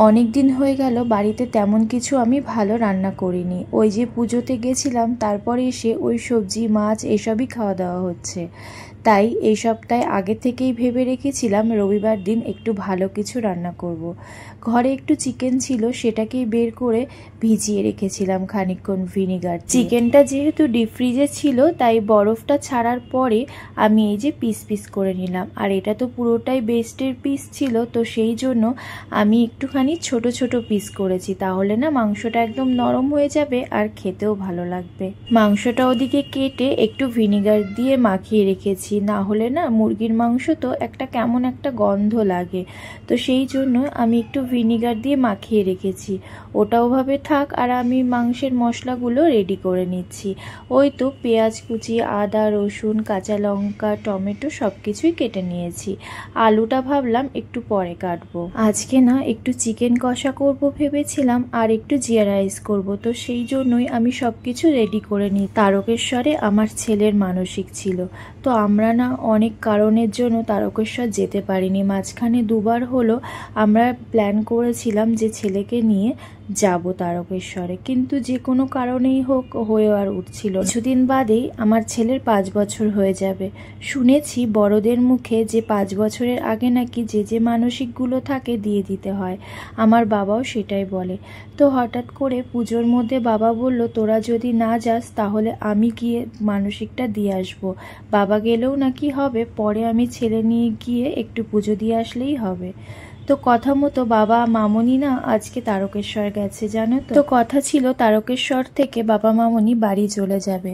অনেক দিন হয়ে গেল বাড়িতে তেমন কিছু আমি ভালো রান্না করিনি। ওই যে পুজোতে গেছিলাম, তারপরে এসে ওই সবজি মাছ এসবই খাওয়া দাওয়া হচ্ছে। তাই এই সপ্তাহে আগে থেকেই ভেবে রেখেছিলাম রবিবার দিন একটু ভালো কিছু রান্না করব। ঘরে একটু চিকেন ছিল, সেটাকেই বের করে ভিজিয়ে রেখেছিলাম খানিকক্ষণ ভিনিগার। চিকেনটা যেহেতু ডিপ ফ্রিজে ছিল, তাই বরফটা ছাড়ার পরে আমি এই যে পিস পিস করে নিলাম। আর এটা তো পুরোটাই বেস্টের পিস ছিল, তো সেই জন্য আমি একটুখানি ছোট ছোট পিস করেছি, তাহলে না মাংসটা একদম নরম হয়ে যাবে আর খেতেও ভালো লাগবে। মাংসটা ওদিকে কেটে একটু ভিনিগার দিয়ে মাখিয়ে রেখেছি, না হলে না মুরগির মাংস তো একটা কেমন একটা গন্ধ লাগে, তো সেই জন্য আমি একটু ভিনিগার দিয়ে মাখিয়ে রেখেছি। ওটা ওভাবে থাক, আর আমি মাংসের মশলাগুলো রেডি করে নিচ্ছি। ওই তো পেঁয়াজ কুচি, আদা রসুন কাঁচা লঙ্কা টমেটো সব কিছুই কেটে নিয়েছি। আলুটা ভাবলাম একটু পরে কাটবো। আজকে না একটু চিকেন কষা করব ভেবেছিলাম, আর একটু জিরা রাইস করব, তো সেই জন্যই আমি সব কিছু রেডি করে নিই। তারকেশ্বরে আমার ছেলের মানসিক ছিল, তো আমরা না অনেক কারণের জন্য তারকেশ্বর যেতে পারিনি। মাঝখানে দুবার হলো আমরা প্ল্যান করেছিলাম যে ছেলেকে নিয়ে যাব তারকেশ্বরে, কিন্তু যে কোনো কারণেই হোক হয়ে আর উঠছিল। কিছুদিন বাদেই আমার ছেলের 5 বছর হয়ে যাবে। শুনেছি বড়দের মুখে যে 5 বছরের আগে নাকি যে মানসিকগুলো থাকে দিয়ে দিতে হয়। আমার বাবাও সেটাই বলে। তো হঠাৎ করে পুজোর মধ্যে বাবা বলল, তোরা যদি না যাস তাহলে আমি গিয়ে মানসিকটা দিয়ে আসবো। বাবা গেলেও নাকি হবে, পরে আমি ছেলে নিয়ে গিয়ে একটু পুজো দিয়ে আসলেই হবে। তো কথা মতো বাবা মামনি না আজকে তারকেশ্বর গেছে, জানো তো কথা ছিল তারকেশ্বর থেকে বাবা মামনি বাড়ি চলে যাবে।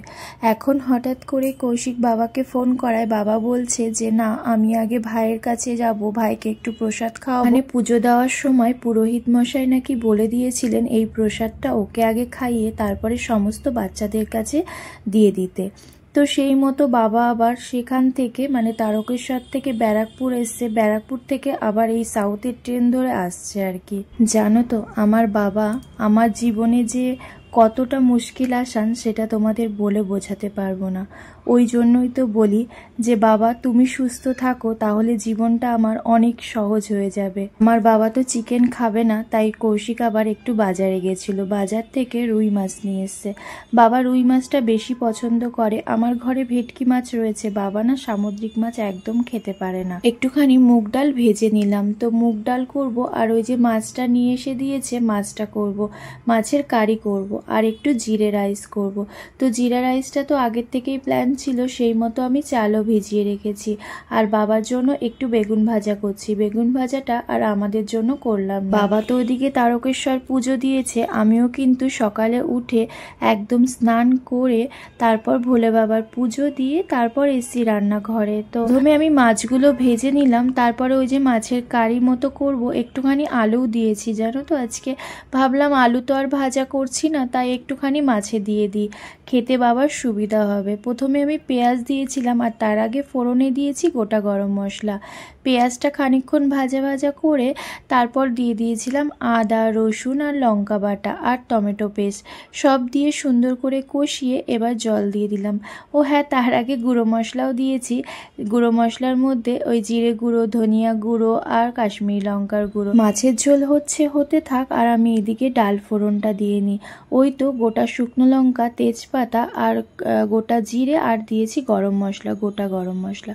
এখন হঠাৎ করে কৌশিক বাবাকে ফোন করায় বাবা বলছে যে না, আমি আগে ভাইয়ের কাছে যাব, ভাইকে একটু প্রসাদ খাওয়াবো। মানে পুজো দেওয়ার সময় পুরোহিত মশাই নাকি বলে দিয়েছিলেন এই প্রসাদটা ওকে আগে খাইয়ে তারপরে সমস্ত বাচ্চাদের কাছে দিয়ে দিতে। তো সেই মতো বাবা আবার সেখান থেকে মানে তারকেশ্বর থেকে ব্যারাকপুর এসছে, ব্যারাকপুর থেকে আবার এই সাউথের ট্রেন ধরে আসছে আর কি। জানো তো আমার বাবা আমার জীবনে যে কতটা মুশকিল আসান সেটা তোমাদের বলে বোঝাতে পারবো না। ওই জন্যই তো বলি যে বাবা তুমি সুস্থ থাকো, তাহলে জীবনটা আমার অনেক সহজ হয়ে যাবে। আমার বাবা তো চিকেন খাবে না, তাই কৌশিক আবার একটু বাজারে গেছিল, বাজার থেকে রুই মাছ নিয়ে এসছে। বাবা রুই মাছটা বেশি পছন্দ করে। আমার ঘরে ভেটকি মাছ রয়েছে, বাবা না সামুদ্রিক মাছ একদম খেতে পারে না। একটুখানি মুগ ডাল ভেজে নিলাম, তো মুগ ডাল করব, আর ওই যে মাছটা নিয়ে এসে দিয়েছে মাছটা করব, মাছের কারি করব, আর একটু জিরে রাইস করব। তো জিরা রাইসটা তো আগের থেকেই প্ল্যান ছিল, সেই মতো আমি চালও ভিজিয়ে রেখেছি। আর বাবার জন্য একটু বেগুন ভাজা করছি, বেগুন ভাজাটা আর আমাদের জন্য করলাম। বাবা তো ওদিকে তারকেশ্বর পুজো দিয়েছে, আমিও কিন্তু সকালে উঠে একদম স্নান করে তারপর ভোলে বাবার পুজো দিয়ে তারপর এসছি রান্নাঘরে। তো প্রথমে আমি মাছগুলো ভেজে নিলাম, তারপরে ওই যে মাছের কারি মতো করব, একটুখানি আলু দিয়েছি। জানো তো আজকে ভাবলাম আলু তো আর ভাজা করছি না, তাই একটুখানি মাছে দিয়ে দিই, খেতে বাবার সুবিধা হবে। প্রথমে আমি পেঁয়াজ দিয়েছিলাম, আর তার আগে ফোড়নে দিয়েছি গোটা গরম মশলা। পেঁয়াজটা খানিকক্ষণ ভাজা ভাজা করে তারপর দিয়ে দিয়েছিলাম আদা রসুন আর লঙ্কা বাটা আর টমেটো পেস্ট, সব দিয়ে সুন্দর করে কষিয়ে এবার জল দিয়ে দিলাম। ও হ্যাঁ, তার আগে গুঁড়ো মশলাও দিয়েছি। গুঁড়ো মশলার মধ্যে ওই জিরে গুঁড়ো, ধনিয়া গুঁড়ো আর কাশ্মীরি লঙ্কার গুঁড়ো। মাছের ঝোল হতে থাক, আর আমি এদিকে ডাল ফোড়নটা দিয়ে নিই। ওই তো গোটা শুকনো লঙ্কা, তেজপাতা আর গোটা জিরে, আর দিয়েছি গরম মশলা, গোটা গরম মশলা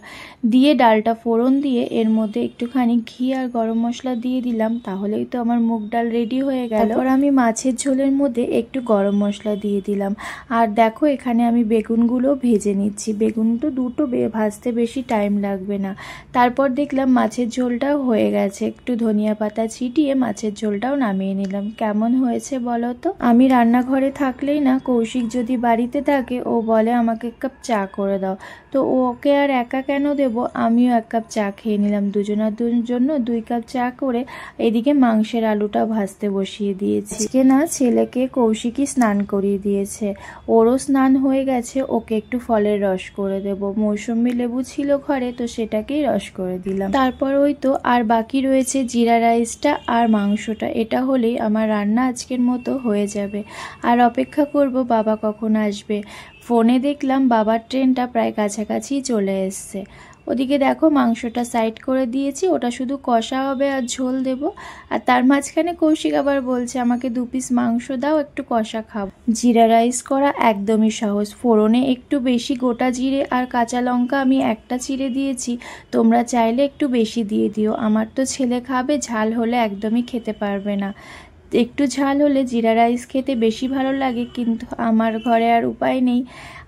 দিয়ে ডালটা ফোড়ন দিয়ে এর মধ্যে একটুখানি ঘি আর গরম মশলা দিয়ে দিলাম, তাহলেই তো আমার মুগ ডাল রেডি হয়ে গেল। তারপর আমি মাছের ঝোলের মধ্যে একটু গরম মশলা দিয়ে দিলাম। আর দেখো এখানে আমি বেগুনগুলো ভেজে নিচ্ছি, বেগুন তো দুটো ভাজতে বেশি টাইম লাগবে না। তারপর দেখলাম মাছের ঝোলটাও হয়ে গেছে, একটু ধনিয়া পাতা ছিটিয়ে মাছের ঝোলটাও নামিয়ে নিলাম। কেমন হয়েছে বলো তো? আমি রান্নাঘরে থাকলেই না, কৌশিক যদি বাড়িতে থাকে ও বলে আমাকে 1 কাপ চা করে দাও, তো ওকে আর একা কেন দেব, আমিও 1 কাপ চা খেয়ে নিলাম। দুজনের জন্য 2 কাপ চা করে এদিকে মাংসের আলুটা ভাজতে বসিয়ে দিয়েছি। আজকে না ছেলেকে কৌশিকই স্নান করিয়ে দিয়েছে, ওরও স্নান হয়ে গেছে, ওকে একটু ফলের রস করে দেব। মৌসুম্বি লেবু ছিল ঘরে, তো সেটাকেই রস করে দিলাম। তারপর ওই তো আর বাকি রয়েছে জিরা রাইসটা আর মাংসটা, এটা হলেই আমার রান্না আজকের মতো হয়ে যাবে। আর অপেক্ষা করব বাবা কখন আসবে। ফোনে দেখলাম বাবার ট্রেনটা প্রায় কাছাকাছি চলে এসছে। ওদিকে দেখো মাংসটা সাইড করে দিয়েছি, ওটা শুধু কষা হবে আর ঝোল দেব। আর তার মাঝখানে কৌশিক আবার বলছে আমাকে 2 পিস মাংস দাও, একটু কষা খাবো। জিরা রাইস করা একদমই সহজ। ফোড়নে একটু বেশি গোটা জিরে আর কাঁচা লঙ্কা আমি একটা চিড়ে দিয়েছি, তোমরা চাইলে একটু বেশি দিয়ে দিও। আমার তো ছেলে খাবে, ঝাল হলে একদমই খেতে পারবে না। একটু ঝাল হলে জিরা রাইস খেতে বেশি ভালো লাগে, কিন্তু আমার ঘরে আর উপায় নেই।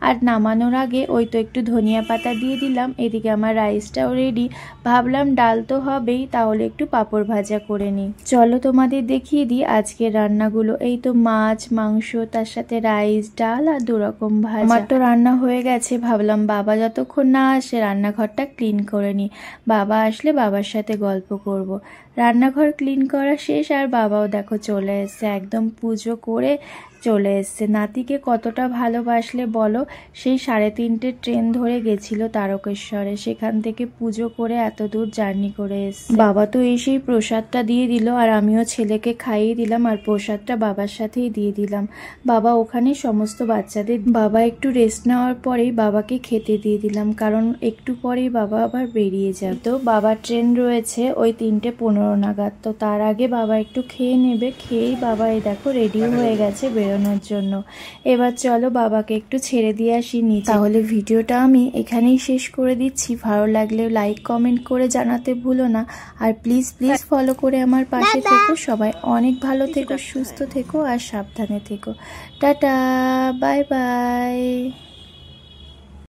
আর নামানোর আগে ওই তো একটু ধনিয়া পাতা দিয়ে দিলাম। এদিকে আমার রাইসটাও রেডি। ভাবলাম ডাল তো হবেই, তাহলে একটু পাঁপড় ভাজা করে নিই। চলো তোমাদের দেখিয়ে দিই আজকের রান্নাগুলো। এই তো মাছ, মাংস, তার সাথে রাইস, ডাল আর 2 রকম ভাজা। আমার তো রান্না হয়ে গেছে। ভাবলাম বাবা যতক্ষণ না আসে রান্নাঘরটা ক্লিন করে নিই, বাবা আসলে বাবার সাথে গল্প করব। রান্নাঘর ক্লিন করা শেষ, আর বাবাও দেখো চলে এসছে, একদম পুজো করে চলে এসছে। নাতিকে কতটা ভালোবাসলে বলো। সেই 3:30 ট্রেন ধরে গেছিল তারকেশ্বরে, সেখান থেকে পুজো করে এত দূর জার্নি করে এসছে। বাবা তো এসেই প্রসাদটা দিয়ে দিল, আর আমিও ছেলেকে খাইয়ে দিলাম, আর প্রসাদটা বাবার সাথেই দিয়ে দিলাম। বাবা ওখানে সমস্ত বাচ্চাদের, বাবা একটু রেস্ট নেওয়ার পরেই বাবাকে খেতে দিয়ে দিলাম, কারণ একটু পরেই বাবা আবার বেরিয়ে যাবে। তো বাবার ট্রেন রয়েছে ওই 3:15 নাগাদ, তো তার আগে বাবা একটু খেয়ে নেবে। খেয়েই বাবা এই দেখো রেডিও হয়ে গেছে বেরোনোর জন্য। এবার চলো বাবাকে একটু ছেড়ে দিয়ে আসি নিচে। তাহলে ভিডিওটা আমি এখানেই শেষ করে দিচ্ছি। ভালো লাগলে লাইক কমেন্ট করে জানাতে ভুলো না, আর প্লিজ ফলো করে আমার পাশে থেকো। সবাই অনেক ভালো থেকো, সুস্থ থেকো আর সাবধানে থেকো। Tata, bye bye.